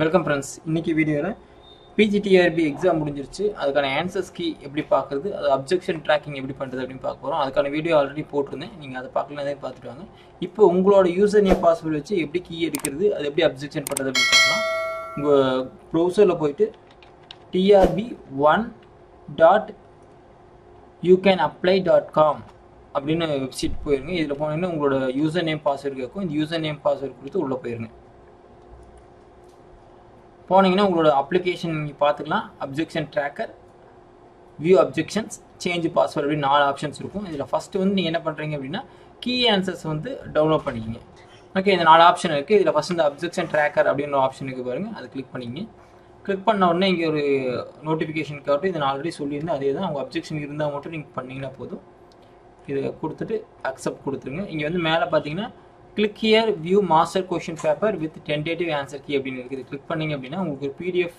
Welcome friends. இன்னைக்கு வீடியோவில் PGTRB exam முடிஞ்சிருச்சு. அதுக்கான ஆன்சர்ஸ் கீ எப்படி பார்க்குறது, அது அப்ஜெக்ஷன் ட்ராக்கிங் எப்படி பண்ணுறது அப்படின்னு பார்க்க போகிறோம். அதுக்கான வீடியோ ஆல்ரெடி போட்டிருந்தேன், நீங்கள் அதை பார்க்கலாம், பார்த்துட்டு வாங்க. இப்போ உங்களோட யூசர் நேம் பாஸ்வேர்டு வச்சு எப்படி கீ எடுக்கிறது, அது எப்படி அப்ஜெக்ஷன் பண்ணுறது அப்படின்னு பார்க்கலாம். உங்கள் ப்ரௌசரில் போயிட்டு trb1.youcanapply.com அப்படின்னு வெப்சைட் போயிருங்க. இதில் போனீங்கன்னா உங்களோட யூசர் நேம் பாஸ்வேர்டு கேட்கும். இந்த யூசர் நேம் பாஸ்வேர்டு கொடுத்து உள்ளே போயிருங்க. போனீங்கன்னா உங்களோட அப்ளிகேஷன் நீங்கள் பார்த்துக்கலாம். Objection tracker, view objections, change password அப்படின்னு 4 ஆப்ஷன்ஸ் இருக்கும். இதில் ஃபஸ்ட்டு வந்து நீங்கள் என்ன பண்ணுறீங்க அப்படின்னா கீ ஆன்சர்ஸ் வந்து டவுன்லோட் பண்ணிக்கிங்க. ஓகே, இந்த 4 ஆப்ஷன் இருக்குது. இதில் ஃபஸ்ட் இந்த அப்ஜெக்ஷன் ட்ராக்கர் அப்படின்னு ஆப்ஷன் இருக்குது பாருங்கள், அது கிளிக் பண்ணிங்க. கிளிக் பண்ண உடனே இங்கே ஒரு நோட்டிஃபிகேஷன் காட்டும். இதை நான் ஆல்ரெடி சொல்லியிருந்தேன், அதே தான். அவங்க அப்ஜெக்ஷன் இருந்தால் மட்டும் நீங்கள் பண்ணிங்கன்னா போதும். இதை கொடுத்துட்டு அக்செப்ட் கொடுத்துருங்க. இங்கே வந்து மேலே பார்த்தீங்கன்னா click here view master question paper with tentative answer key அப்படின்னு இருக்குது. கிளிக் பண்ணிங்க அப்படின்னா உங்களுக்கு ஒரு பிடிஎஃப்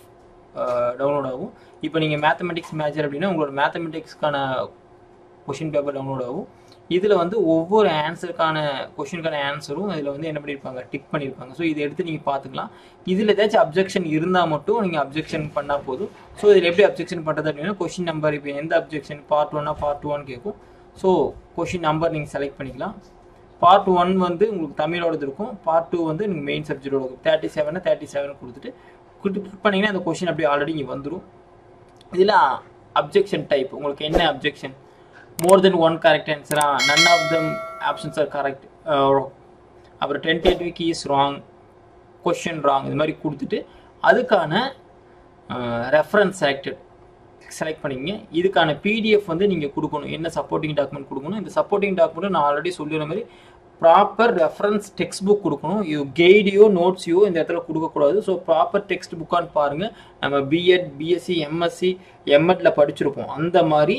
டவுன்லோட் ஆகும். இப்போ நீங்கள் மேத்தமெட்டிக்ஸ் மேஜர் அப்படின்னா உங்களோட மேத்தமெட்டிக்ஸ்க்கான கொஷின் பேப்பர் டவுன்லோட் ஆகும். இதில் வந்து ஒவ்வொரு ஆன்சருக்கான கொஷினுக்கான ஆன்சரும் இதில் வந்து என்ன பண்ணியிருப்பாங்க, டிக் பண்ணியிருப்பாங்க. ஸோ இதை எடுத்து நீங்கள் பார்த்துக்கலாம். இதில் ஏதாச்சும் அப்ஜெக்ஷன் இருந்தால் மட்டும் நீங்கள் அப்ஜெக்ஷன் பண்ணால் போதும். ஸோ இதில் எப்படி அப்ஜெக்ஷன் பண்ணுறது அப்படின்னா கொஷின் நம்பர், இப்போ எந்த அப்ஜெக்ஷன் பார்ட் 1 பார்ட் 2 கேட்கும். ஸோ கொஷின் நம்பர் நீங்கள் செலக்ட் பண்ணிக்கலாம். பார்ட் 1 வந்து உங்களுக்கு தமிழோடது இருக்கும், பார்ட் 2 வந்து நீங்கள் மெயின் சப்ஜெக்டோட இருக்கும். 37 கொடுத்துட்டு கிளிக் பண்ணிங்கன்னா அந்த கொஷின் அப்படியே ஆல்ரெடி இங்கே வந்துடும். இதில் அப்ஜெக்ஷன் டைப், உங்களுக்கு என்ன அப்ஜெக்ஷன், மோர் தென் 1 கரெக்ட் ஆன்சரா, none of them options are correct, அப்புறம் tentative key is wrong, question wrong, இது மாதிரி கொடுத்துட்டு அதுக்கான ரெஃபரன்ஸ் செலக்ட் பண்ணிங்க. இதுக்கான பிடிஎஃப் வந்து நீங்கள் கொடுக்கணும். என்ன சப்போர்ட்டிங் டாக்குமெண்ட் கொடுக்கணும். இந்த சப்போர்ட்டிங் டாக்குமெண்ட் நான் ஆல்ரெடி சொல்லிடுற மாதிரி ப்ராப்பர் ரெஃபரன்ஸ் டெக்ஸ்ட் புக் கொடுக்கணும். கைடியோ நோட்ஸையோ இந்த இடத்துல கொடுக்கக்கூடாது. ஸோ ப்ராப்பர் டெக்ஸ்ட் புக்கான்னு பாருங்கள். நம்ம பிஎட், பிஎஸ்சி, எம்எஸ்சி, எம்எட்ல படிச்சிருப்போம். அந்த மாதிரி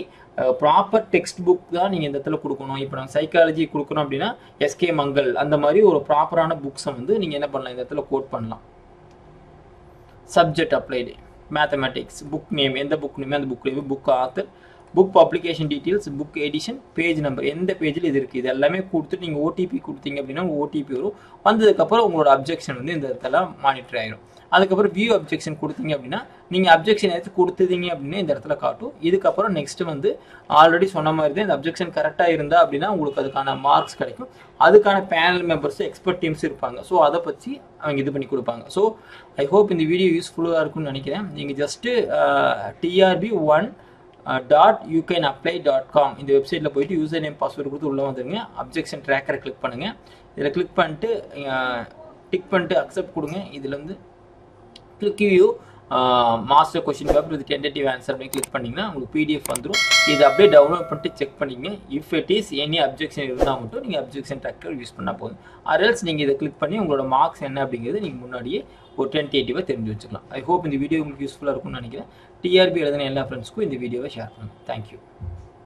ப்ராப்பர் டெக்ஸ்ட் புக் தான் நீங்கள் இந்த இடத்துல கொடுக்கணும். இப்போ நம்ம சைக்காலஜி கொடுக்கணும் அப்படின்னா எஸ்கே மங்கள், அந்த மாதிரி ஒரு ப்ராப்பரான புக்ஸை வந்து நீங்கள் என்ன பண்ணலாம், இந்த இடத்துல கோட் பண்ணலாம். Subject applied, mathematics, book name, எந்த புக் நேம் அந்த book name, book author, book publication details, book edition, page number, எந்த பேஜில் இது இருக்குது, இது எல்லாமே கொடுத்துட்டு நீங்கள் ஓடிபி கொடுத்தீங்க அப்படின்னா ஓடிபி வரும். வந்ததுக்கப்புறம் உங்களோட அப்ஜெக்ஷன் வந்து இந்த இடத்துல மானிட்டர் ஆகிடும். அதுக்கப்புறம் வியூ அப்ஜெக்ஷன் கொடுத்தீங்க அப்படின்னா நீங்கள் அப்ஜெக்ஷன் எடுத்து கொடுத்தீங்க அப்படின்னா இந்த இடத்துல காட்டும். இதுக்கப்புறம் நெக்ஸ்ட் வந்து ஆல்ரெடி சொன்ன மாதிரி தான் இந்த அப்ஜெக்ஷன் கரெக்டாக இருந்தால் அப்படின்னா உங்களுக்கு அதுக்கான மார்க்ஸ் கிடைக்கும். அதுக்கான பேனல் மெம்பர்ஸ், எக்ஸ்பர்ட் டீம்ஸ் இருப்பாங்க. ஸோ அதை பற்றி அவங்க இது பண்ணி கொடுப்பாங்க. ஸோ ஐ ஹோப் இந்த வீடியோ யூஸ்ஃபுல்லாக இருக்கும்னு நினைக்கிறேன். நீங்கள் ஜஸ்ட்டு trb1.youcanapply.com இந்த வெப்சைட்டில் போயிட்டு யூசர் நேம் பாஸ்வேர்டு கொடுத்து உள்ளே வந்துடுங்க. அப்ஜெக்ஷன் ட்ராக்கரை கிளிக் பண்ணுங்கள். இதில் கிளிக் பண்ணிட்டு டிக் பண்ணிட்டு அக்செப்ட் கொடுங்க. இதில் வந்து click view master question paper with tentative answer அப்படின்னு கிளிக் பண்ணிங்கன்னா உங்களுக்கு பிடிஎஃப் வந்துடும். இது அப்படியே டவுன்லோட் பண்ணிட்டு செக் பண்ணிங்க. If it is any objection இருந்தால் மட்டும் நீங்கள் அப்ஜெக்ஷன் ட்ராக்கர் யூஸ் பண்ணால் போதும். அரல்ஸ் நீங்கள் இதை கிளிக் பண்ணி உங்களோட மார்க்ஸ் என்ன அப்படிங்கிறது நீங்கள் முன்னாடியே ஒரு டென்டேட்டிவாக தெரிஞ்சு வச்சுக்கலாம். ஐ ஹோப் இந்த வீடியோ உங்களுக்கு யூஸ்ஃபுல்லாக இருக்கும்னு நினைக்கிறேன். டிஆர்பி எழுதின எல்லா ஃப்ரெண்ட்ஸ்க்கும் இந்த வீடியோவை ஷேர் பண்ணுங்கள். தேங்க்யூ.